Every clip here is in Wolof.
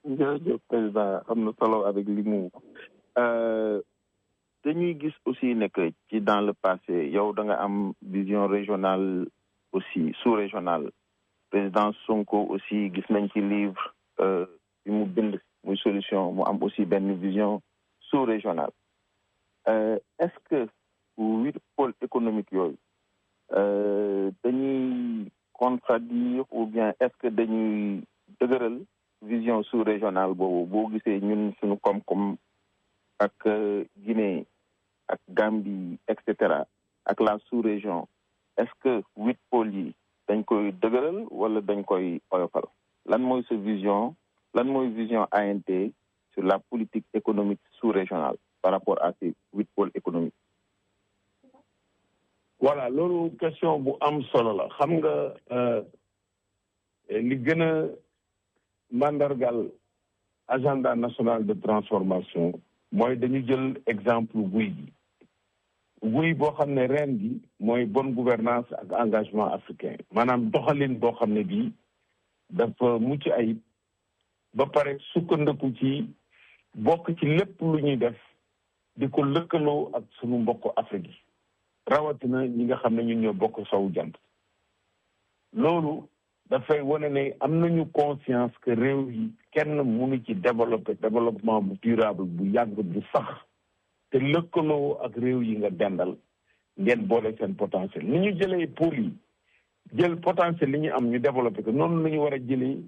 jërëjëf président am na solo avec li mu dañuy gis aussi ne que ci dans le passé yow da nga am vision régionale aussi sous-régionale président Sonko aussi gis nañ ci livre bi mu bind muy solution mu am aussi benn vision sous-régionale est-ce que 8 pôles économiques yooyu dañuy contradire ou bien est-ce que dañuy dëgëral vision sous-régionale boobu boo gisee ñun suñu koom-koom ak Guinée ak Gambie et cetera ak la sous-région est-ce que 8 pôles yi dañ koy dëgëral wala dañ koy oyofal lan mooy sa vision ANT sur la politique économique sous-régionale par rapport à ces 8 pôles économiques. Voilà loolu question bu am solo la xam nga li gën a mandargal agenda national de transformation mooy dañu jël exemple guy boo xam ne ren gi mooy bonne gouvernance ak engagement africain maanaam doxalin boo xam ne bii dafa mucc ayib ba pare sukkandiku ci bokk ci lépp lu ñuy def di ko lëkkaloo ak sunu mbokk Afrique yi rawatina ñi nga xam ne ñun ñoo bokk sowu jant loolu dafay wane ne am nañu conscience que réew yi kenn mënu ci développement bu durable bu yàgg bu sax te lëkkaloo ak réew yi nga dendal ngeen boole seen potentiel ni ñu jëlee pôles yi jël potentiel li ñu am ñu développé ko noonu la ñu war a jëlee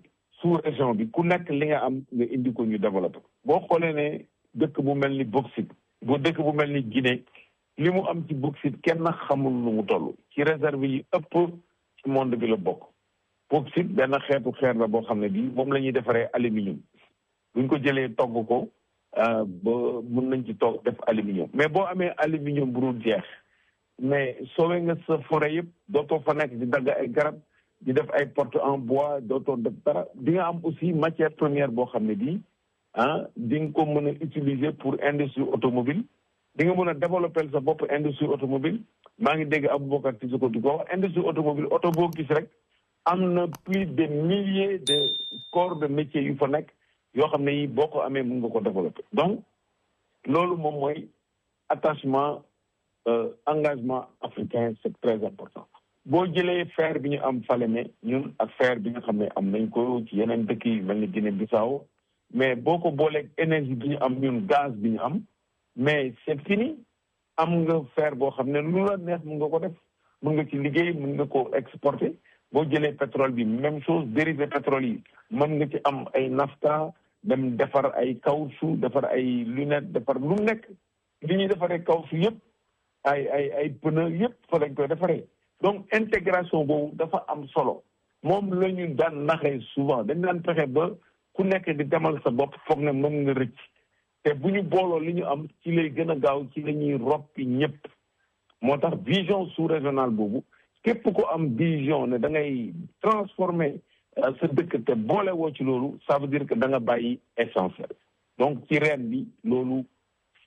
sous région bi ku nekk li nga am nga indi ko ñu développé ko boo xoolee ne dëkk bu mel ni bauxite dëkk bu mel ni Guinée li mu am ci bauxite kenn xamul nu mu toll ci réserve yi ëpp ci monde bi la bokk bauxite benn xeetu xeer la boo xam ne bii moom la ñuy defaree aluminium buñ ko jëlee togg ko ba mun nañ ci toog def aluminium mais boo amee aluminium bu dul jeex mais soowee nga sa forêt yëpp dootoo fa nekk di dagg ay garab di def ay porte en bois dootoo def dara di nga am aussi matière première boo xam ne bii di nga ko mën a utiliser pour industrie automobile di nga mën a développer sa bopp industrie automobile maa ngi dégg Aboubacar Tissoko di ko wax industrie automobile oto boo gis rek am na plus de milliers de corps de métier yu fa nekk yoo xam ne yi boo ko amee mën nga ko développer donc loolu moom mooy attachement engagement africain c'est très important boo jëlee fer bi ñu am Falémé ñun ak fer bi nga xam ne am nañ ko ci yeneen dëkk yi mel ni Guinée-Bissau mais boo ko booleeg énergie bi ñu am ñun gaz bi ñu am mais c'est fini am nga fer boo xam ne lu la neex mën nga ko def mën nga ci liggéey mën nga ko exporter boo jëlee pétrole bi même chose dérivé pétrole yi mën nga ci am ay nafta dem defar ay caoutchouc defar ay lunette defar lu nekk li ñuy defaree caoutchouc yëpp ay pneu yëpp fa lañ koy defaree donc intégration boobu dafa am solo moom la ñu daan naxee souvent dañ daan fexe ba ku nekk di demal sa bopp foog ne mën nga rëcc te bu ñu booloo li ñu am ci lay gën a gaaw ci la ñuy roppi ñëpp moo tax vision sous-régionale boobu képp ko am vision ne da ngay transformer sa dëkk te boole woo ci loolu ça veut dire que da nga bàyyi essentiel donc ci reen bi loolu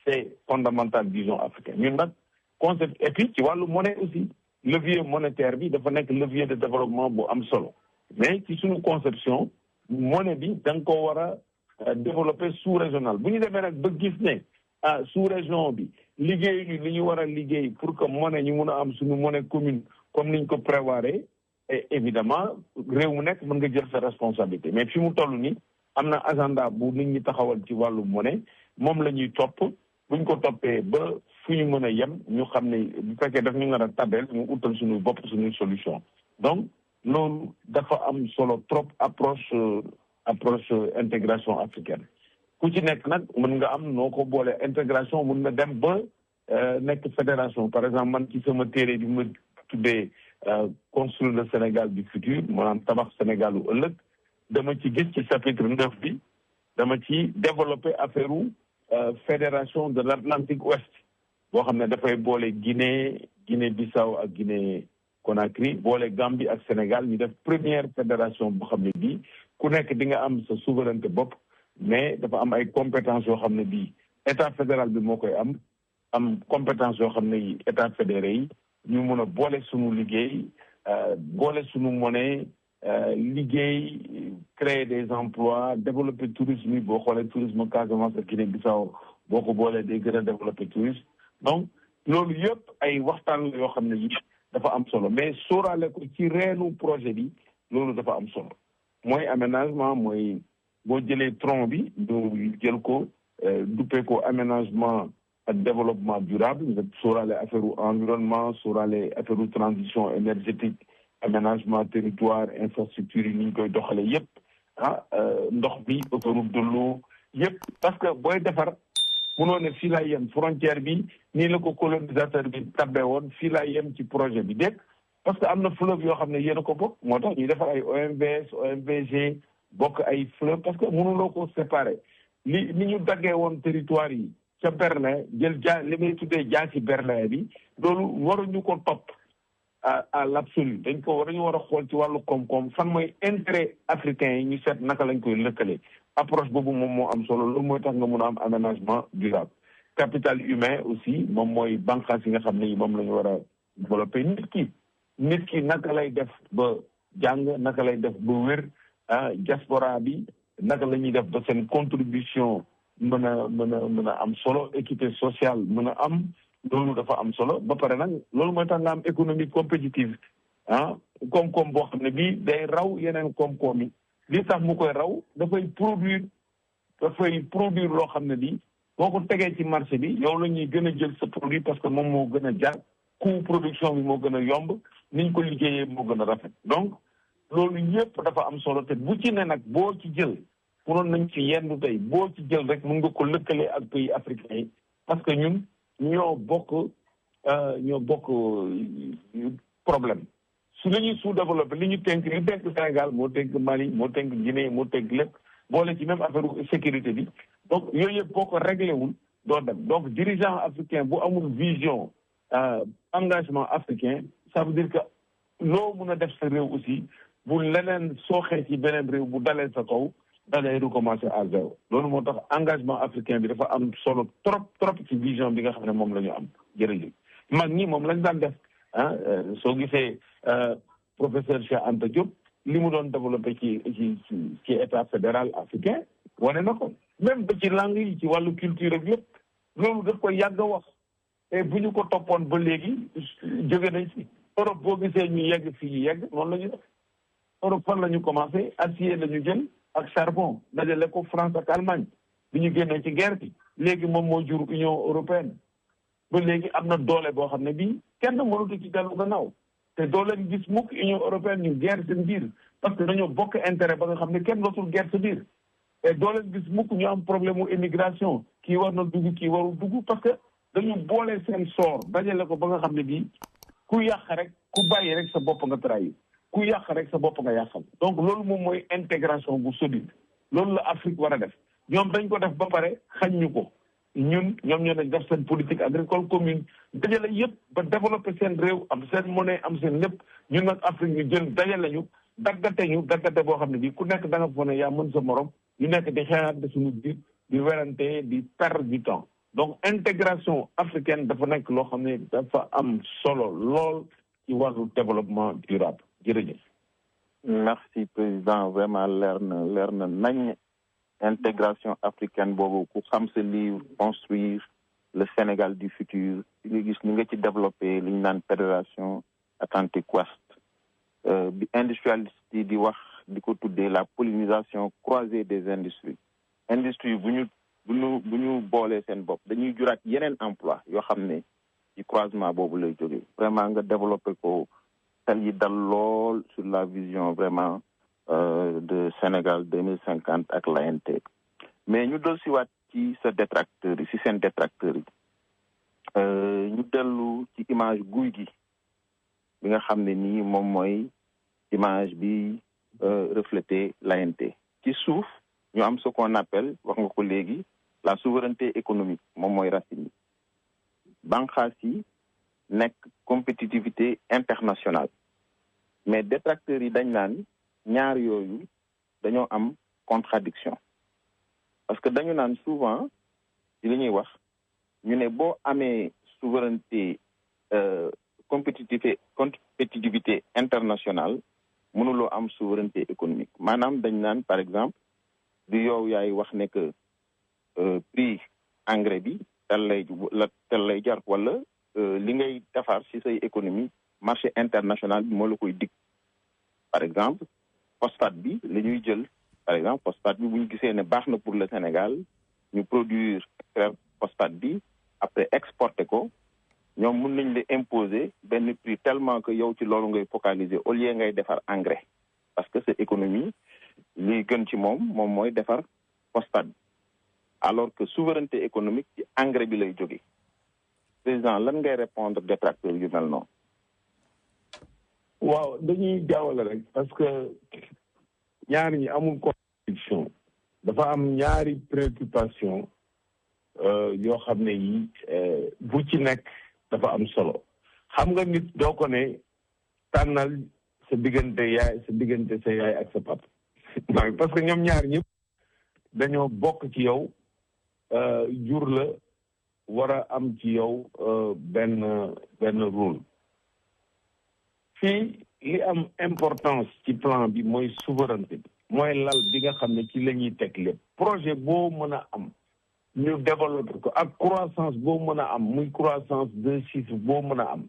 c'est fondamental vision africaine ñun nag concept et puis ci wàllu monnaie aussi levier monétaire bi dafa nekk levier de développement bu am solo mais ci suñu conception monnaie bi da nga ko war a développer sous-régional bu ñu demee nag ba gis ne sous-région bi liggéey ñu li ñu war a liggéey pour que monnaie ñu mun a am suñu monnaie commune comme niñ ko prévoir et évidemment réew mu nekk mën nga jël sa responsabilité mais fi mu toll nii am na agenda bu nit ñi taxawal ci wàllu monnaie moom la ñuy topp buñ ko toppee ba fu ñu mën a yem ñu xam ne bu fekkee daf ñu nar a tabel ñu utal suñu bopp suñu solution donc loolu dafa am solo trop approche intégration africaine ku ci nekk nag mën nga am noo ko boole intégration mën na dem ba nekk fédération par exemple man ci sama téere bi ma tuddee construire le Sénégal du futur maanaam tabax Sénégal u ëllëg dama ci gis ci chapitre 9 bi dama ci développer affaire u fédération de l'Atlantique Ouest boo xam ne dafay boole Guinée-Bissau ak Guinée-Conakry boole Gambie ak Sénégal ñu def première fédération boo xam ne bii ku nekk di nga am sa souveraineté bopp mais dafa am ay compétences yoo xam ne bii état fédéral bi moo koy am compétence yoo xam ne yi état fédéré yi ñu mun a boole suñu liggéey boole suñu monnaie liggéey créer des emplois développer tourisme yi boo xoolee tourisme Casamance ak Guinée-Bissau boo ko boolee day gën a développer tourisme donc loolu yëpp ay waxtaan la yoo xam ne yi dafa am solo mais sóoraale ko ci reenu projet bi loolu dafa am solo mooy aménagement mooy boo jëlee tronc bi ñu jël ko duppee ko aménagement ak développement durable nga sóoraale affaire environnement sóoraale affaire transition énergétique aménagement territoire infrastructure yi ni ñu koy doxalee yëpp ndox bi autoroute de l'eau yëpp parce que booy defar munoo ne fii laay yem frontière bi nii la ko colonisateur bi tabbee woon fii laay yem ci projet bi dégg parce que am na fleuve yoo xam ne yéen a ko bokk moo tax ñuy defar ay OMVS OMVG bokk ay fleuve parce que mënuloo ko séparer li ñu daggee woon territoire yi ca Berlin jël li may tuddee ci Berlin bi loolu waruñu ko topp à l'absolu dañu war a xool ci wàllu koom-koom fan mooy intérêt africain yi ñu seet naka lañ koy lëkkale approche boobu moom moo am solo loolu mooy tax nga mun a am aménagement durable capital humain aussi moom mooy bànqaas yi nga xam ne yi moom la ñu war a développer nit ki naka lay def ba jàng naka lay def ba wér diaspora bi naka la ñuy def ba seen contribution mën a am solo équité sociale mën a am loolu dafa am solo ba pare nag loolu mooy tax nga am économie compétitive koom-koom boo xam ne bii day raw yeneen koom-koom yi li tax mu koy raw dafay produire loo xam ne bii boo ko tegee ci marché bi yow la ñuy gën a jël sa produit parce que moom moo gën a jar coût production bi moo gën a yomb niñ ko liggéeyee moo gën a rafet donc loolu yëpp dafa am solo te bu ci ne nag boo ci jël mënoon nañ ci yendu tey boo ci jël rek mën nga ko lëkkalee ak pays africains yi parce que ñun ñoo bokk problème su la ñuy sous-développé li tënk Sénégal moo tënk Mali moo tënk Guinée moo tënk lépp boole ci même affaire sécurité bi donc yooyu yëpp boo ko réglé wul doo dem donc dirigeant africain bu amul vision engagement africain ça veut dire que loo mun a def sa réew aussi bu leneen sooxee ci beneen réew bu dalee sa kaw da ngay recommencer à zéro loolu moo tax engagement africain bi dafa am solo trop ci vision bi nga xam ne moom la ñu am jërëjëf mag ñi moom lañ daan def soo gisee professeur Cheikh Anta Diop li mu doon développé ci état fédéral africain wane na ko même ba ci langue yi ci wàllu culture ak lépp loolu daf koy yàgg a wax et bu ñu ko toppoon ba léegi jóge nañ si Europe boo gisee ñu yegg fii yegg noonu la ñu def Europe fan la ñu commencé acier la ñu jël ak charbon dajale ko France ak Allemagne bi ñu génnee ci guerre bi léegi moom moo jur Union européenne ba léegi am na doole boo xam ne bii kenn mënatu ci dellu gannaaw te doo leen gis mukk Union européenne ñu guerre seen biir parce que dañoo bokk intérêt ba nga xam ne kenn dootul guerre sa biir te doo leen gis mukk ñu am problème mu immigration kii war na dugg kii warul dugg parce que dañu boole seen soor dajale ko ba nga xam ne bii ku yàq rek ku bàyyi rek sa bopp nga trahir ku yàq rek sa bopp nga yàqal donc loolu moom mooy intégration bu solide loolu la Afrique war a def ñoom dañ ko def ba pare xañ ñu ko ñoom ñoo nañ def seen politique agricole commune dajale yëpp ba développer seen réew am seen monnaie am seen lépp ñun nag Afrique ñu jël dajale ñu daggate boo xam ne bii ku nekk da nga foog ne yaa mën sa morom ñu nekk di xeexaat de suñu biir di werante di perdre du temps donc intégration africaine dafa nekk loo xam ne dafa am solo lool ci wàllu développement durable jërëjëf. merci président vraiment leer na nañ intégration africaine boobu ku xam sa livre construire le Sénégal du futur li nga gis ni nga ci développé li ñu naan fédération Atlantique Ouest bi industrialiste yi di wax di ko tuddee la pollinisation croisée des industries industrie bu ñu boolee seen bopp dañuy juraat yeneen emploi yoo xam ne ci croisement boobu lay jógee vraiment nga développé ko tel yi dal lool sur la vision vraiment de Sénégal 2050 ak l'ANT mais ñu del siwaat ci sa détracteurs yi si seen détracteurs yi ñu dellu ci image guy gi bi nga xam ne nii moom mooy image bi reflété l'ANT ci suuf ñu am ce qu'on appelle wax nga ko léegi la souveraineté économique moom mooy racine yi banqaas yi nekk compétitivité internationale mais détracteurs yi dañ naan ñaar yooyu dañoo am contradiction parce que dañu naan souvent ci li ñuy wax ñu ne boo amee souveraineté compétitivité internationale mënuloo am souveraineté économique maanaam dañ naan par exemple di yow yaay wax ne que prix engrais bi tel lay jar wala li ngay defar ci say économie marché international bi moo la koy dig par exemple phosphate bi la ñuy jël par exemple phosphate bi bu ñu gisee ne baax na pour le Sénégal ñu produire extraire phosphate bi après exporter ko ñoom mën nañ la imposer benn prix tellement que yow ci loolu ngay focaliser au lieu ngay defar engrais parce que c'est économie li gën ci moom mooy defar phosphate bi alors que souveraineté économique ci engrais bi lay jóge président lan ngay répondre détracteur yu mel noonu. waaw dañuy jaawale rek parce que ñaari ñi amul contradiction dafa am ñaari préoccupation yoo xam ne yi bu ci nekk dafa am solo xam nga nit doo ko ne tànnal sa diggante sa yaay ak sa papa parce que ñoom ñaar ñëpp dañoo bokk ci yow jur la war a am ci yow benn rôle fii li am importance ci plan bi mooy souveraineté bi mooy lal bi nga xam ne ci la ñuy teg lépp projet boo mën a am ñu développé ko ak croissance boo mën a am muy croissance de chiffre boo mën a am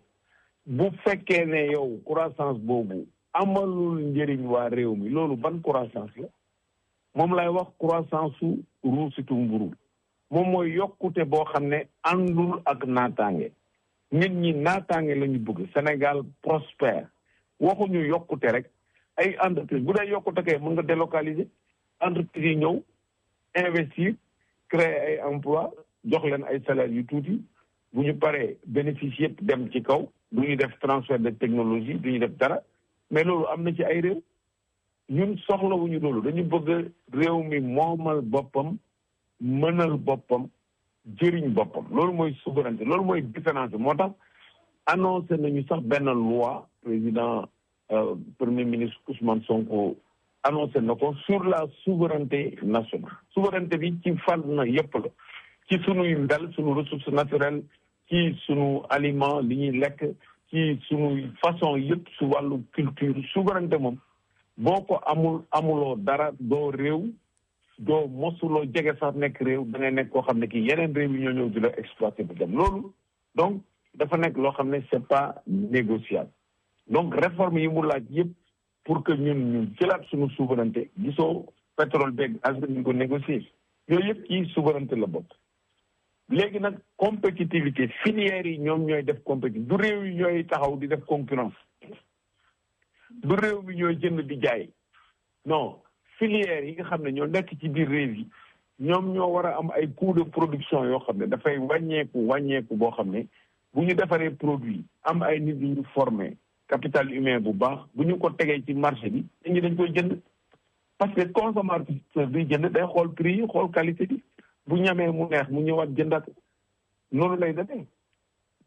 bu fekkee ne yow croissance boobu amalul njëriñ waa réew mi loolu ban croissance la moom lay wax croissance su ruusitu mburu moom mooy yokkute boo xam ne àndul ak naataange nit ñi naataange la ñu bëgg Sénégal prospère waxuñu yokkute rek ay entreprise bu dee yokkute kay mën nga délocaliser entreprise yi ñëw investir créer ay emploi jox leen ay salaires yu tuuti bu ñu paree bénéfice yëpp dem ci kaw du ñu def transfert de technologie du ñu def dara mais loolu am na ci ay réew ñun soxlawuñu loolu dañu bëgg réew mi moomal boppam mënal boppam jëriñ boppam loolu mooy souveraineté loolu mooy différence moo tax annoncé nañu sax benn loi président premier ministre Ousmane Sonko annoncé na ko sur la souveraineté nationale souveraineté bi ci fànn na yëpp la ci sunuy mbel sunu ressources naturelles ci sunu aliment li ñuy lekk ci sunu façon yëpp su wàllu culture souveraineté moom boo ko amuloo dara doo réew doo mosuloo jege sax nekk réew da ngay nekk koo xam ne kii yeneen réew yi ñoo ñëw di la exploité bu dem loolu donc dafa nekk loo xam ne c'est pas négociable donc réforme yi mu laaj yëpp pour que ñu jëlaat suñu souveraineté gisoo pétrole beeg gaz bi ñu ko négocier yooyu yëpp ci souveraineté la bokk léegi nag compétitivité filières yi ñoom ñooy def compétitivité du réew yi ñooy taxaw di def concurrence du réew mi ñooy jënd di jaay non filières yi nga xam ne ñoo nekk ci biir réew yi ñoom ñoo war a am ay coûts de production yoo xam ne dafay wàññeeku boo xam ne bu ñu defaree produit am ay nit yu ñu formé capital humain bu baax bu ñu ko tegee ci marché bi nit ñi dañ koy jënd parce que consommateur bi jënd day xool prix yi xool qualité bi bu ñamee mu neex mu ñëwaat jëndat noonu lay demee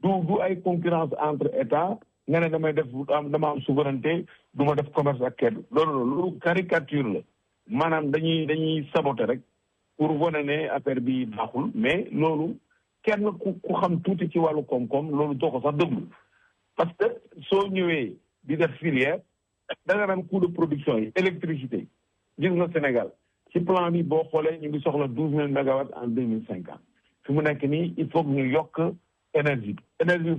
du ay concurrence entre état nga ne damay def dama am souveraineté du ma def commerce ak kenn loolu caricature la maanaam dañuy saboter rek pour wane ne affaire bi baaxul mais loolu kenn ku xam tuuti ci wàllu koom-koom loolu doo ko sax déglu parce que soo ñëwee di def filière da nga naan coût de production yi électricité gis nga Sénégal ci plan bi boo xoolee ñu ngi soxla 12 000 mégawatts en 2050 fi mu nekk nii il faut que ñu yokk énergie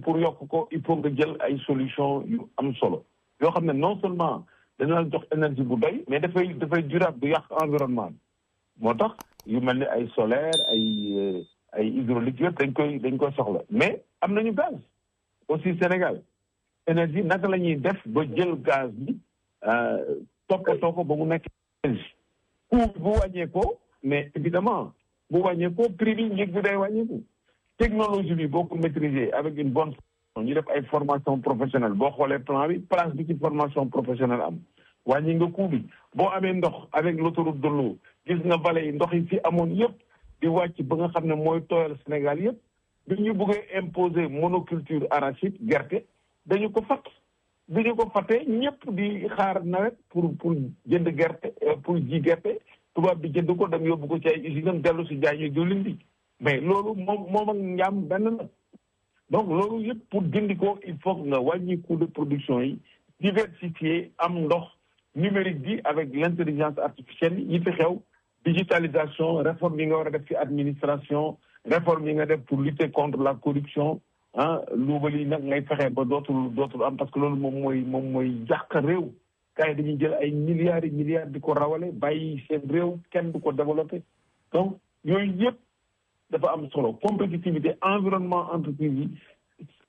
pour yokk ko il faut nga jël ay solution yu am solo yoo xam ne non seulement dañu la jox énergie bu doy mais dafay durable du yàq environnement moo tax yu mel ni ay solaire ay hydraulique yëpp dañ koy soxla mais am nañu gaz aussi Sénégal énergie naka la ñuy def ba jël gaz bi toppatoo ko ba mu nekk énergie coût bu wàññeekoo mais évidemment bu wàññeekoo prix bi njëg bi day wàññeeku technologie bi boo ko maîtriser avec une bonne formation ñu def ay formation professionnelle boo xoolee plan bi place bi ci formation professionnelle am wàññi nga coût bi boo amee ndox avec l'autoroute de l'eau gis nga vallée yi ndox yi fi amoon yëpp di wàcc ba nga xam ne mooy tooyal Sénégal yëpp bi ñu bëggee imposer monoculture arachide gerte dañu ko fatt bi ñu ko fattee ñëpp di xaar nawet pour jënd gerte pour ji gerte tubaab bi jënd ko dem yóbbu ko ci ay usine dellu si jaay ñu diwlin bi mais loolu moom ak njaam benn la donc loolu yëpp pour dindi ko il faut nga wàññi coût de production yi diversifier am ndox numérique bi avec l'intelligence artificielle yi fi xew digitalisation réforme yi nga war a def ci administration réforme yi nga def pour lutter contre la corruption luubal yi nag ngay fexe ba dootul am parce que loolu moom mooy jàq réew kay dañuy jël ay milliards et milliards di ko rawale bàyyi seen réew kenn du ko développé donc yooyu yëpp dafa am solo compétitivité environnement entreprise yi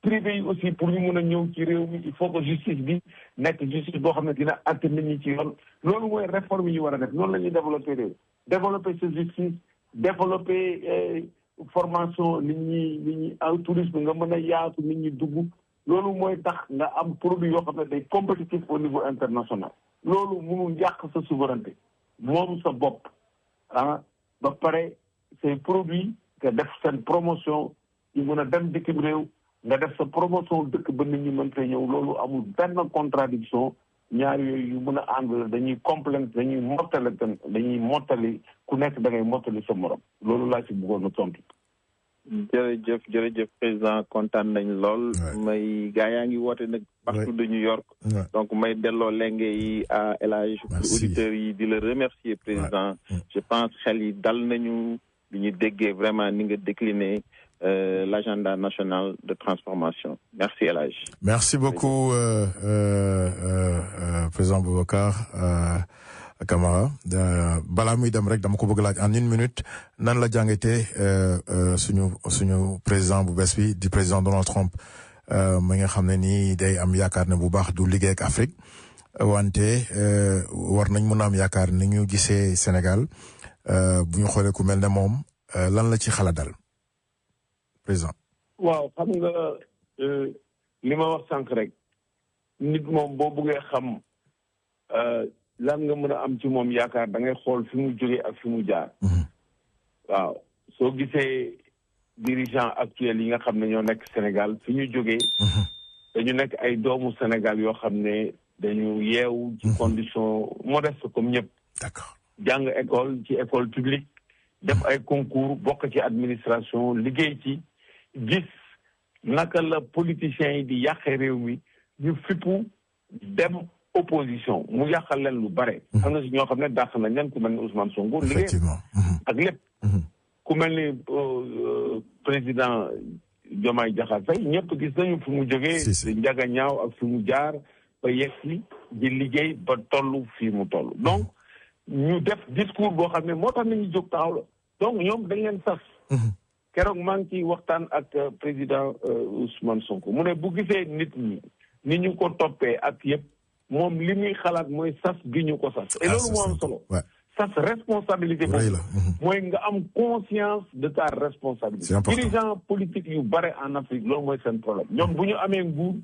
privé yi aussi pour ñu mun a ñëw ci réew mi il faut que justice bi nekk justice boo xam ne dina àtte nit ñi ci yoon loolu mooy réforme yi ñu war a def noonu la ñuy développé réew développer sa justice développer formation nit ñi en tourisme nga mën a yaatu nit ñi dugg loolu mooy tax nga am produit yoo xam ne day compétitif au niveau international loolu mënul yàq sa souveraineté moom sa bopp ba pare say produit nga def seen promotion yu mën a dem dëkk réew nga def sa promotion dëkk ba nit ñi mën fee ñëw loolu amul benn contradiction ñaar yooyu yu mën a ànd dañuy complément dañuy mottali ku nekk da ngay mottali sa morom loolu laa ci bëggoon a tontu. jërëjëf président kontaan nañ lool. may gaa yaa ngi woote nag partout de New York. donc may delloo lenge yi à El Hadj auditeurs yi di la remercier président. je pense xel yi dal nañu bi ñu déggee vraiment ni nga décliner l'agenda national de transformation. Merci El Hadj. Merci beaucoup président Boubacar Camara balaa muy dem rek dama ko bëgg laaj en 1 minute nan la jàngatee suñu président bu bees bi di président Donald Trump mi nga xam ne nii day am yaakaar ne bu baax du liggéey ak Afrique wante war nañ mën a am yaakaar ni ñu gisee Sénégal bu ñu xoolee ku mel ne moom lan la ci xala dal président. waaw xam nga li ma wax sànq rek nit moom boo bëggee xam lan nga mën a am ci moom yaakaar da ngay xool fi mu jógee ak fi mu jaar. waaw soo gisee dirigeant actuel yi nga xam ne ñoo nekk Sénégal fi ñu jógee. dañu nekk ay doomu Sénégal yoo xam ne dañu yeewu ci condition modeste comme ñëpp. d'accord jàng école ci école publique def ay concours bokk ci administration liggéey ci gis naka la politiciens yi di yàqee réew mi ñu fippu dem opposition mu yàqal leen lu bare. am na si ñoo xam ne dàq nañ leen ku mel ni Ousmane Sonko liggéey ak lépp. ku mel ni président Diomaye Diakhar Faye ñëpp gis nañu fi mu jógee. di njaga ñaaw ak fi mu jaar ba yegsi di liggéey ba toll fii mu toll donc ñu def discours boo xam ne moo tax nañu jóg taxaw la donc ñoom dañ leen sas. keroog maa ngi ciy waxtaan ak président Ousmane Sonko mu ne bu gisee nit ñi ni ñu ko toppee ak yëpp moom li muy xalaat mooy sas gi ñu ko sas. et loolu moo am solo. sas responsabilité boobu mooy nga am conscience de ta responsabilité. dirigeant politique yu bare en Afrique loolu mooy seen problème ñoom bu ñu amee nguur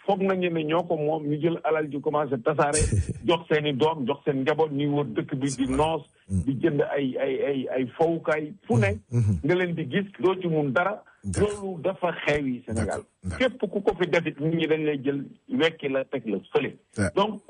foog nañu ne ñoo ko moom ñu jël alal ji commencé tasaare jox seen i doom jox seen njaboot ñuy wër dëkk bi di noos di jënd ay fowukaay fu ne nga leen di gis doo ci mun dara loolu dafa xewi Sénégal képp ku ko fi defit nit ñi dañ lay jël wekki la teg la fële donc